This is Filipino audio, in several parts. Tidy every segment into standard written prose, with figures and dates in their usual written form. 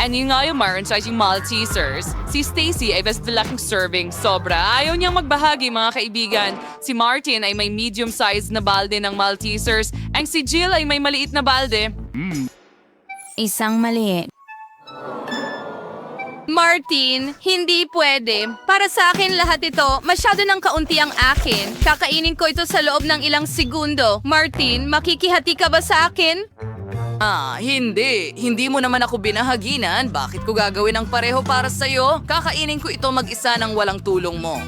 Ano nga yung Martin Maltesers? Si Stacy ay mas malaking serving. Sobra. Ayaw niyang magbahagi, mga kaibigan. Si Martin ay may medium-sized na balde ng Maltesers. Ang si Jill ay may maliit na balde. Isang mali. Martin, hindi pwede. Para sa akin lahat ito, masyado ng kaunti ang akin. Kakainin ko ito sa loob ng ilang segundo. Martin, makikihati ka ba sa akin? Hindi. Hindi mo naman ako binahaginan. Bakit ko gagawin ang pareho para sa'yo? Kakainin ko ito mag-isa ng walang tulong mo.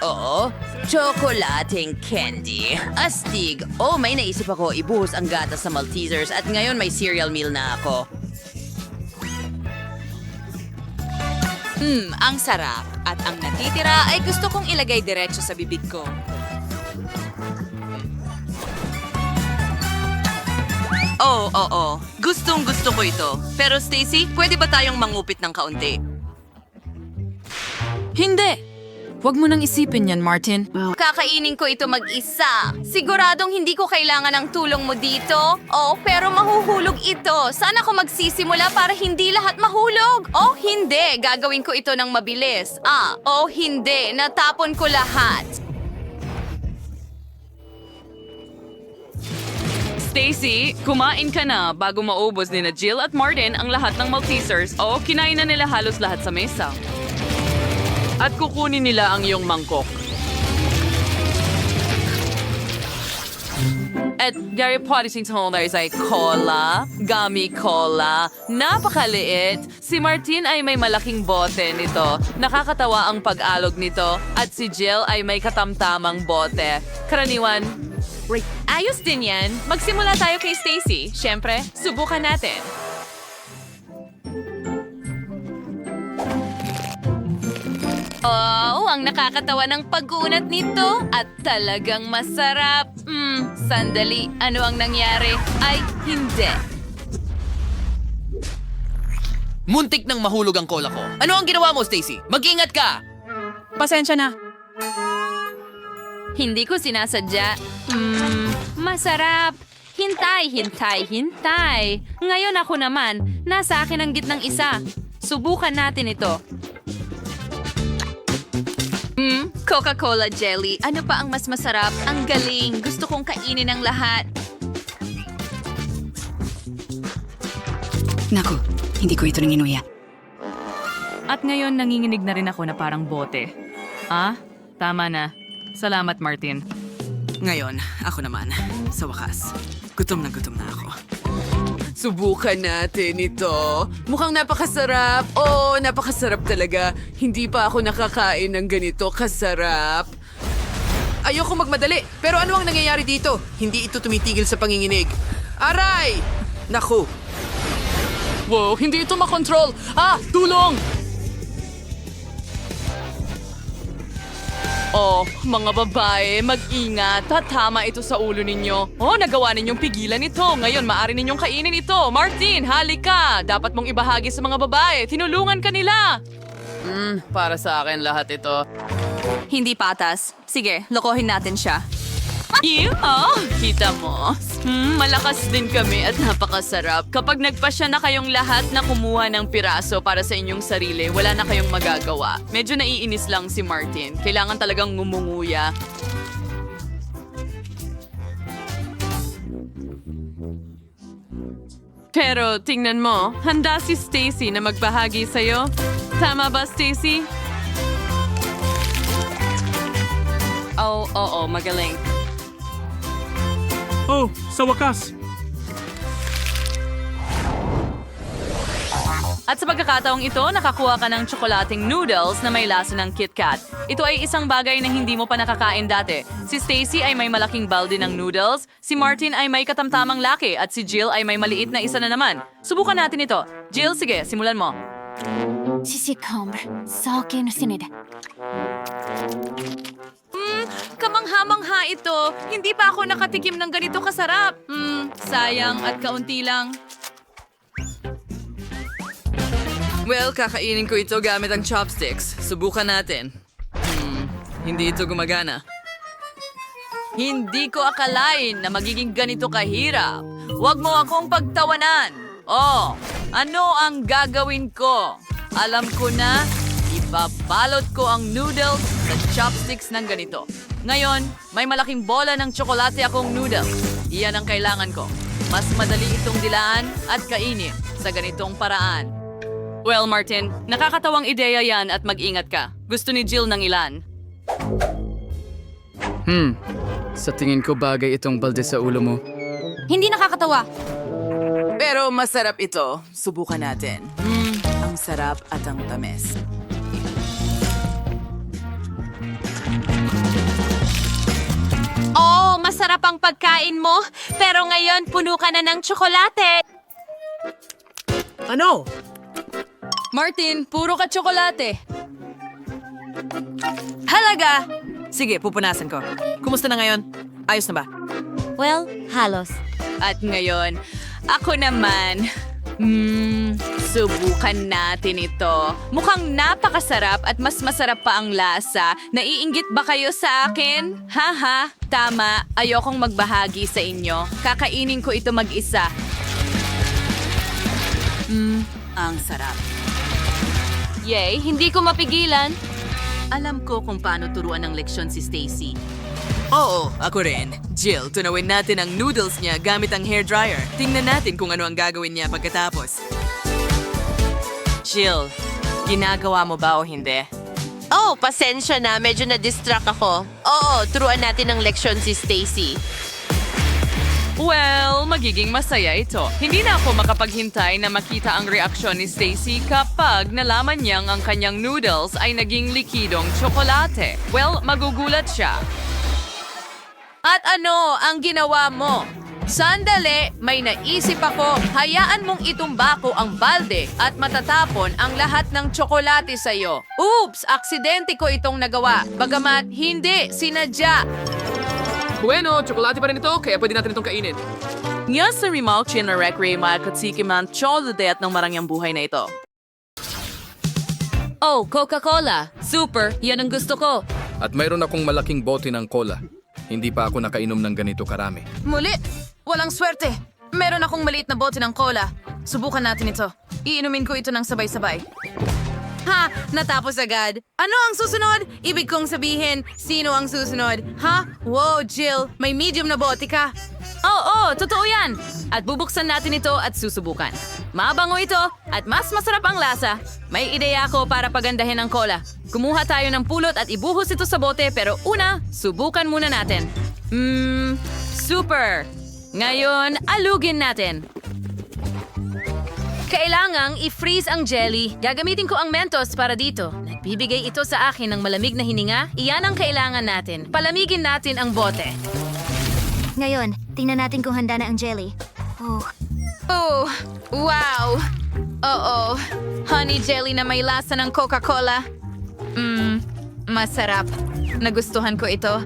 Oo. Tsokolating candy. Astig. Oh, may naisip ako ibuhos ang gatas sa Maltesers at ngayon may cereal meal na ako. Ang sarap. At ang natitira ay gusto kong ilagay diretso sa bibig ko. Oo. Gustong gusto ko ito. Pero Stacy, pwede ba tayong mangupit ng kaunti? Hindi! Huwag mo nang isipin yan, Martin. Kakainin ko ito mag-isa. Siguradong hindi ko kailangan ng tulong mo dito. Oh, pero mahuhulog ito. Saan ako magsisimula para hindi lahat mahulog? Oh, hindi. Gagawin ko ito ng mabilis. Hindi. Natapon ko lahat. Stacy, kumain ka na bago maubos ni na Jill at Martin ang lahat ng Maltesers o kinain na nila halos lahat sa mesa. At kukunin nila ang iyong mangkok. At Gary Potting Holders ay cola, gummy cola, napakaliit. Si Martin ay may malaking bote nito. Nakakatawa ang pag-alog nito. At si Jill ay may katamtamang bote. Karaniwan, ayos din yan. Magsimula tayo kay Stacy. Siyempre, subukan natin. Oh, ang nakakatawa ng pag-uunat nito at talagang masarap. Sandali, ano ang nangyari? Ay, hindi. Muntik nang mahulog ang cola ko. Ano ang ginawa mo, Stacy? Mag-ingat ka! Pasensya na. Hindi ko sinasadya. Masarap. Hintay. Ngayon ako naman, nasa akin ang gitnang isa. Subukan natin ito. Coca-Cola jelly. Ano pa ang mas masarap? Ang galing. Gusto kong kainin ang lahat. Naku, hindi ko ito nanginuya. At ngayon nanginginig na rin ako na parang bote. Tama na. Salamat, Martin. Ngayon, ako naman. Sa wakas, gutom na ako. Subukan natin ito. Mukhang napakasarap. Oo, napakasarap talaga. Hindi pa ako nakakain ng ganito kasarap. Ayoko magmadali. Pero ano ang nangyayari dito? Hindi ito tumitigil sa panginginig. Aray! Naku. Wow, hindi ito makontrol. Tulong! Oh, mga babae, mag-ingat. Tatama ito sa ulo ninyo. Oh, nagawa ninyong pigilan ito. Ngayon, maaari ninyong kainin ito. Martin, halika. Dapat mong ibahagi sa mga babae. Tinulungan ka nila. Para sa akin lahat ito. Hindi patas. Sige, lokohin natin siya. Kita mo? Malakas din kami at napakasarap. Kapag nagpasya na kayong lahat na kumuha ng piraso para sa inyong sarili, wala na kayong magagawa. Medyo naiinis lang si Martin. Kailangan talagang ngumunguya. Pero tingnan mo, handa si Stacy na magbahagi sa'yo. Tama ba, Stacy? Oo, magaling. Oh, sa wakas! At sa pagkakataong ito, nakakuha ka ng tsokolating noodles na may lasa ng KitKat. Ito ay isang bagay na hindi mo pa nakakain dati. Si Stacy ay may malaking balde ng noodles, si Martin ay may katamtamang laki, at si Jill ay may maliit na isa na naman. Subukan natin ito. Jill, sige, simulan mo. Kamangha-mangha ito. Hindi pa ako nakatikim ng ganito kasarap. Sayang at kaunti lang. Well, kakainin ko ito gamit ang chopsticks. Subukan natin. Hindi ito gumagana. Hindi ko akalain na magiging ganito kahirap. Huwag mo akong pagtawanan. Oh, Ano ang gagawin ko? Alam ko na, ibabalot ko ang noodles sa chopsticks ng ganito. Ngayon, may malaking bola ng tsokolate akong noodles. Iyan ang kailangan ko. Mas madali itong dilaan at kainin sa ganitong paraan. Well, Martin, nakakatawang ideya yan at mag-ingat ka. Gusto ni Jill ng ilan. Sa tingin ko bagay itong balde sa ulo mo. Hindi nakakatawa. Pero masarap ito. Subukan natin. Ang sarap at ang tamis. Oh, masarap ang pagkain mo. Pero ngayon, puno ka na ng tsokolate. Ano? Martin, puro ka tsokolate. Halaga! Sige, pupunasan ko. Kumusta na ngayon? Ayos na ba? Well, halos. At ngayon, ako naman. Subukan natin ito. Mukhang napakasarap at mas masarap pa ang lasa. Naiinggit ba kayo sa akin? Haha, tama. Ayokong magbahagi sa inyo. Kakainin ko ito mag-isa. Ang sarap. Yay, hindi ko mapigilan. Alam ko kung paano turuan ng leksyon si Stacy. Oo, ako rin. Jill, tunawin natin ang noodles niya gamit ang hairdryer. Tingnan natin kung ano ang gagawin niya pagkatapos. Jill, ginagawa mo ba o hindi? Oh, pasensya na. Medyo na-distract ako. Oo, turuan natin ng leksyon si Stacy. Well, magiging masaya ito. Hindi na ako makapaghintay na makita ang reaksyon ni Stacy kapag nalaman niyang ang kanyang noodles ay naging likidong tsokolate. Well, magugulat siya. At ano ang ginawa mo? Sandali, may naisip ako. Hayaan mong itumba ko ang balde at matatapon ang lahat ng tsokolate sa'yo. Oops, aksidente ko itong nagawa. Bagamat hindi sinadya. Bueno, tsokolate pa rin ito, kaya pwede natin itong kainin. Nga sa remote chin na recre makatsikiman cholade at ng marangyang buhay na ito. Oh, Coca-Cola. Super, yan ang gusto ko. At mayroon akong malaking bote ng cola. Hindi pa ako nakainom ng ganito karami. Muli! Walang swerte! Meron akong maliit na bote ng cola. Subukan natin ito. Iinumin ko ito ng sabay-sabay. Ha! Natapos agad. Ano ang susunod? Ibig kong sabihin, sino ang susunod? Ha? Wow, Jill, may medium na bote ka. Oo, totoo yan. At bubuksan natin ito at susubukan. Mabango ito at mas masarap ang lasa. May ideya ako para pagandahin ang cola. Kumuha tayo ng pulot at ibuhos ito sa bote pero una, subukan muna natin. Super! Ngayon, alugin natin. Kailangang i-freeze ang jelly. Gagamitin ko ang Mentos para dito. Nagbibigay ito sa akin ng malamig na hininga. Iyan ang kailangan natin. Palamigin natin ang bote. Ngayon, tingnan natin kung handa na ang jelly. Oh, wow! Oo, honey jelly na may lasa ng Coca-Cola. Masarap. Nagustuhan ko ito.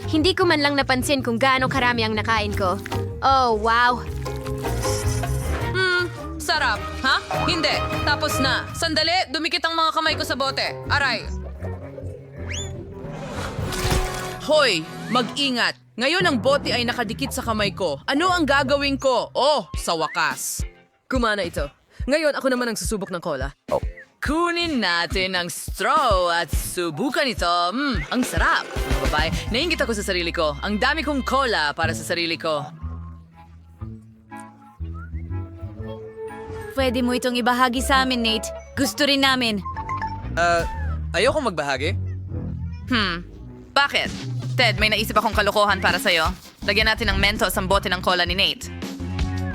Hindi ko man lang napansin kung gaano karami ang nakain ko. Oh, wow! Sarap. Ha? Hindi. Tapos na. Sandali, dumikit ang mga kamay ko sa bote. Aray. Hoy, mag-ingat. Ngayon ang bote ay nakadikit sa kamay ko. Ano ang gagawin ko? Oh, sa wakas. Kumana ito. Ngayon ako naman ang susubok ng cola. Kunin natin ang straw at subukan ito. Ang sarap. Babae, nainggit ako sa sarili ko. Ang dami kong cola para sa sarili ko. Pwede mo itong ibahagi sa amin, Nate. Gusto rin namin. Ayokong magbahagi. Bakit? Ted, may naisip akong kalokohan para sa'yo. Lagyan natin ng Mentos ang bote ng cola ni Nate.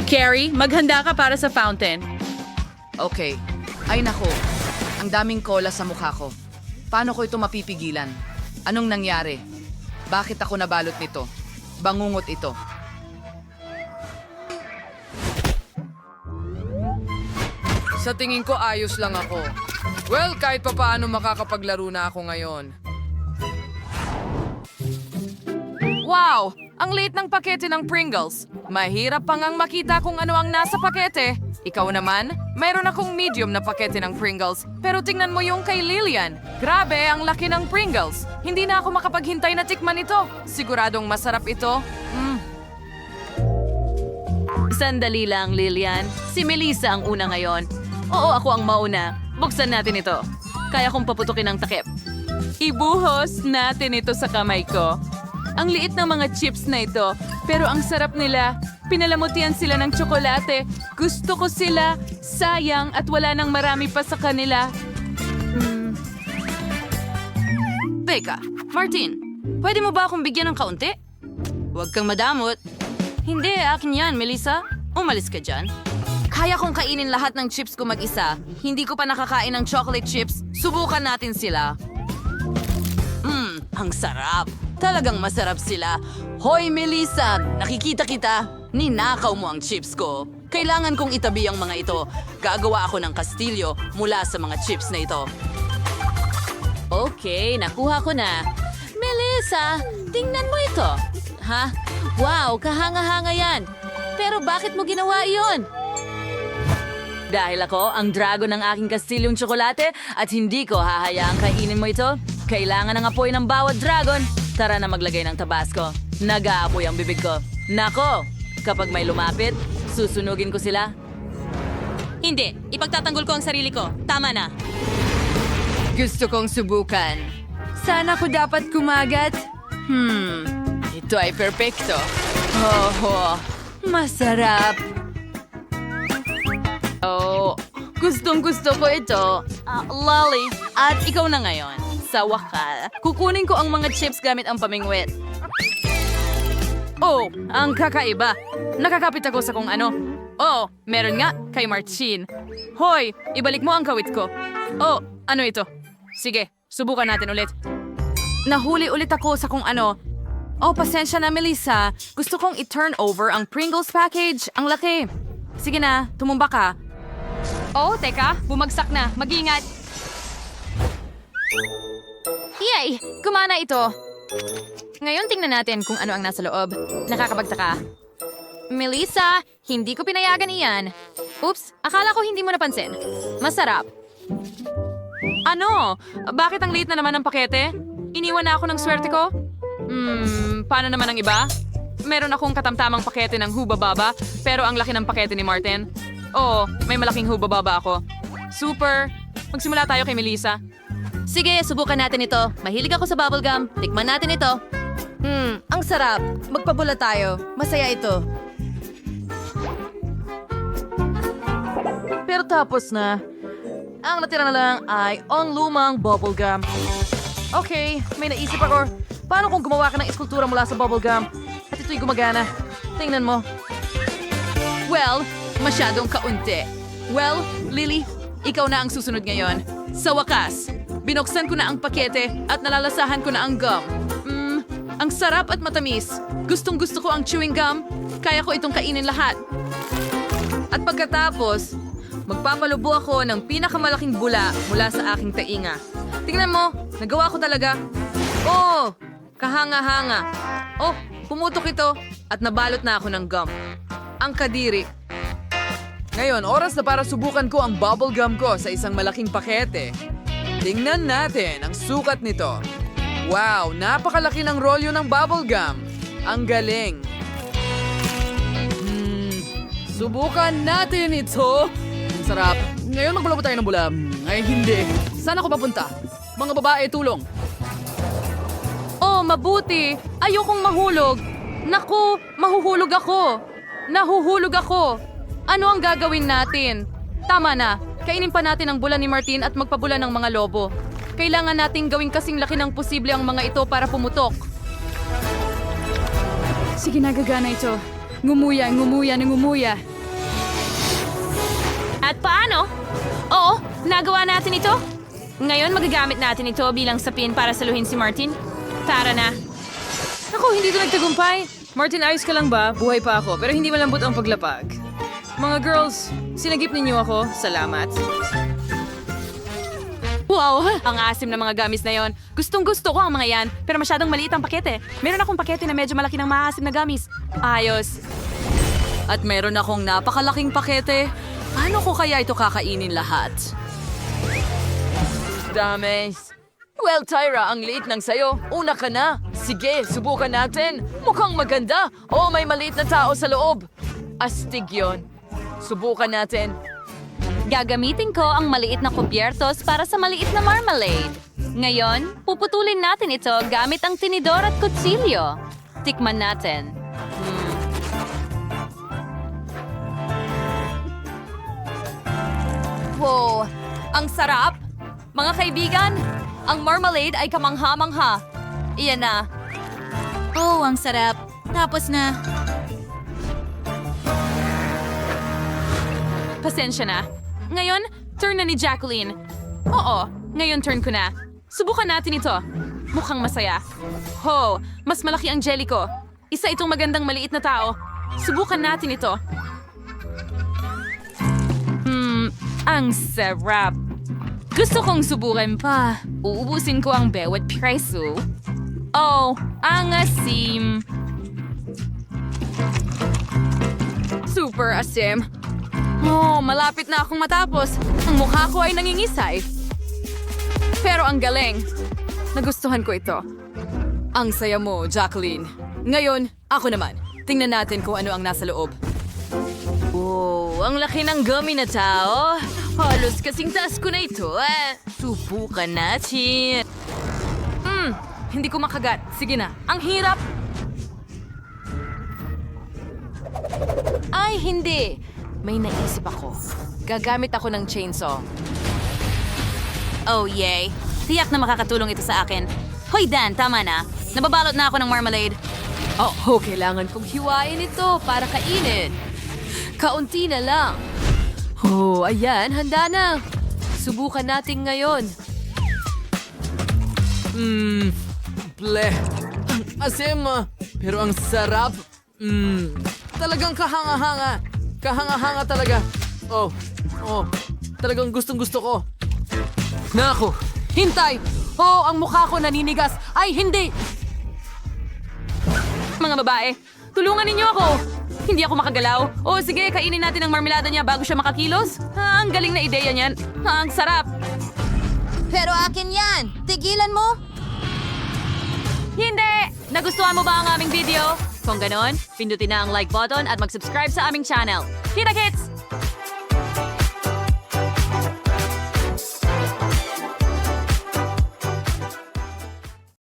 Carrie, maghanda ka para sa fountain. Okay. Ay nako, ang daming cola sa mukha ko. Paano ko ito mapipigilan? Anong nangyari? Bakit ako nabalot nito? Bangungot ito. Sa tingin ko ayos lang ako. Well, kahit pa paano makakapaglaro na ako ngayon. Wow! Ang liit ng pakete ng Pringles. Mahirap pa ngang makita kung ano ang nasa pakete. Ikaw naman, mayroon akong medium na pakete ng Pringles. Pero tingnan mo yung kay Lillian. Grabe, ang laki ng Pringles. Hindi na ako makapaghintay na tikman ito. Siguradong masarap ito. Sandali lang, Lilian. Si Melissa ang una ngayon. Oo, ako ang mauna. Buksan natin ito. Kaya kong paputukin ang takip. Ibuhos natin ito sa kamay ko. Ang liit ng mga chips na ito, pero ang sarap nila. Pinalamutian sila ng tsokolate. Gusto ko sila. Sayang at wala nang marami pa sa kanila. Teka, Martin, pwede mo ba akong bigyan ng kaunti? Huwag kang madamot. Hindi, akin yan, Melissa. Umalis ka dyan. Kaya kong kainin lahat ng chips ko mag-isa. Hindi ko pa nakakain ng chocolate chips. Subukan natin sila. Ang sarap. Talagang masarap sila. Hoy, Melissa! Nakikita kita. Ninakaw mo ang chips ko. Kailangan kong itabi ang mga ito. Gagawa ako ng kastilyo mula sa mga chips na ito. Okay, nakuha ko na. Melissa, tingnan mo ito. Ha? Wow, kahanga-hanga yan. Pero bakit mo ginawa iyon? Dahil ako ang dragon ng aking kastilyong tsokolate at hindi ko hahayaang kainin mo ito. Kailangan ng apoy ng bawat dragon. Tara na maglagay ng tabasco. Nag-aapoy ang bibig ko. Nako, kapag may lumapit, susunugin ko sila. Hindi, ipagtatanggol ko ang sarili ko. Tama na. Gusto kong subukan. Sana ko dapat kumagat. Ito ay perpekto. Oh, masarap. Oh, gustong-gusto ko ito. Lolly, at ikaw na ngayon. Sa wakas, kukunin ko ang mga chips gamit ang pamingwit. Oh, ang kakaiba. Nakakapit ako sa kung ano. Oh, meron nga kay Martin. Hoy, ibalik mo ang kawit ko. Oh, ano ito? Sige, subukan natin ulit. Nahuli ulit ako sa kung ano. Oh, pasensya na, Melissa. Gusto kong i-turn over ang Pringles package. Ang laki. Sige na, tumumba ka. Oh, teka. Bumagsak na. Mag-ingat. Yay! Kumana ito. Ngayon tingnan natin kung ano ang nasa loob. Nakakapagtaka. Melissa, hindi ko pinayagan iyan. Oops, akala ko hindi mo napansin. Masarap. Ano? Bakit ang liit na naman ng pakete? Iniwan na ako ng swerte ko? Paano naman ang iba? Meron akong katamtamang pakete ng hubababa, pero ang laki ng pakete ni Martin. Oo, may malaking hubababa ako. Super! Magsimula tayo kay Melissa. Sige, subukan natin ito. Mahilig ako sa bubblegum. Tikman natin ito. Ang sarap. Magpabula tayo. Masaya ito. Pero tapos na. Ang natira na lang ay ang lumang bubblegum. Okay, may naisip ako. Paano kung gumawa ka ng eskultura mula sa bubblegum? At ito'y gumagana. Tingnan mo. Well, masyadong kaunti. Well, Lily, ikaw na ang susunod ngayon. Sa wakas, binuksan ko na ang pakete at nalalasahan ko na ang gum. Ang sarap at matamis. Gustong-gusto ko ang chewing gum. Kaya ko itong kainin lahat. At pagkatapos, magpapalubo ako ng pinakamalaking bula mula sa aking tainga. Tingnan mo, nagawa ko talaga. Oh, kahanga-hanga. Oh, pumutok ito at nabalot na ako ng gum. Ang kadiri. Ngayon, oras na para subukan ko ang bubble gum ko sa isang malaking pakete. Tingnan natin ang sukat nito. Wow, napakalaki ng rolyo ng bubble gum. Ang galing. Subukan natin ito. Ang sarap. Ngayon magbula tayo ng bula. Ay, hindi. Saan ako papunta? Mga babae, tulong. Oh, mabuti. Ayokong mahulog. Naku, mahuhulog ako. Nahuhulog ako. Ano ang gagawin natin? Tama na. Kainin pa natin ang bula ni Martin at magpabula ng mga lobo. Kailangan nating gawing kasing laki ng posible ang mga ito para pumutok. Sige, nagagana ito. Ngumuya, ngumuya, ngumuya. At paano? Oo, nagawa natin ito. Ngayon magagamit natin ito bilang sapin para saluhin si Martin. Tara na. Ako, hindi ito nagtagumpay. Martin, ayos ka lang ba? Buhay pa ako, pero hindi malambot ang paglapag. Mga girls, sinagip ninyo ako. Salamat. Wow, ang asim ng mga gamis na yon. Gustong-gusto ko ang mga yan, pero masyadong maliit ang pakete. Meron akong pakete na medyo malaki ng maasim na gamis. Ayos. At meron akong napakalaking pakete. Paano ko kaya ito kakainin lahat? Dames. Well, Tyra, ang liit ng sayo. Una ka na. Sige, subukan natin. Mukhang maganda. Oh, may maliit na tao sa loob. Astig yun. Subukan natin. Gagamitin ko ang maliit na kubyertos para sa maliit na marmalade. Ngayon, puputulin natin ito gamit ang tinidor at kutsilyo. Tikman natin. Wow, ang sarap! Mga kaibigan, ang marmalade ay kamangha-mangha. Iyan na. Oh, ang sarap. Tapos na. Pasensya na. Ngayon, turn na ni Jacqueline. Oo, ngayon turn ko na. Subukan natin ito. Mukhang masaya. Ho, mas malaki ang jelly ko. Isa itong magandang maliit na tao. Subukan natin ito. Ang sarap. Gusto kong subukan pa. Uubusin ko ang bawat piso. Oh, ang asim. Super asim. Oh, malapit na akong matapos. Ang mukha ko ay nangingisay. Pero ang galing. Nagustuhan ko ito. Ang saya mo, Jacqueline. Ngayon, ako naman. Tingnan natin kung ano ang nasa loob. Oh, ang laki ng gummy na tao. Halos kasing taas ko na ito eh. Subukan natin. Hindi ko makagat. Sige na. Ang hirap. Ay, hindi. May naisip ako. Gagamit ako ng chainsaw. Oh, yay. Tiyak na makakatulong ito sa akin. Hoy, Dan, tama na. Nababalot na ako ng marmalade. Oh, kailangan kong hiwain ito para kainin. Kaunti na lang. Oh, ayan, handa na. Subukan natin ngayon. Bleh. Ang asim, pero ang sarap. Talagang kahanga-hanga. Kahanga-hanga talaga. Oh, talagang gustong-gusto ko. Naku, hintay! Oh, ang mukha ko naninigas. Ay, hindi! Mga babae, tulungan ninyo ako! Hindi ako makagalaw. Oh, sige, kainin natin ang marmelada niya bago siya makakilos. Ang galing na ideya niyan. Ang sarap! Pero akin yan! Tigilan mo! Hindi! Nagustuhan mo ba ang aming video? Kung ganon, pindutin na ang like button at mag-subscribe sa aming channel. Kita-kits!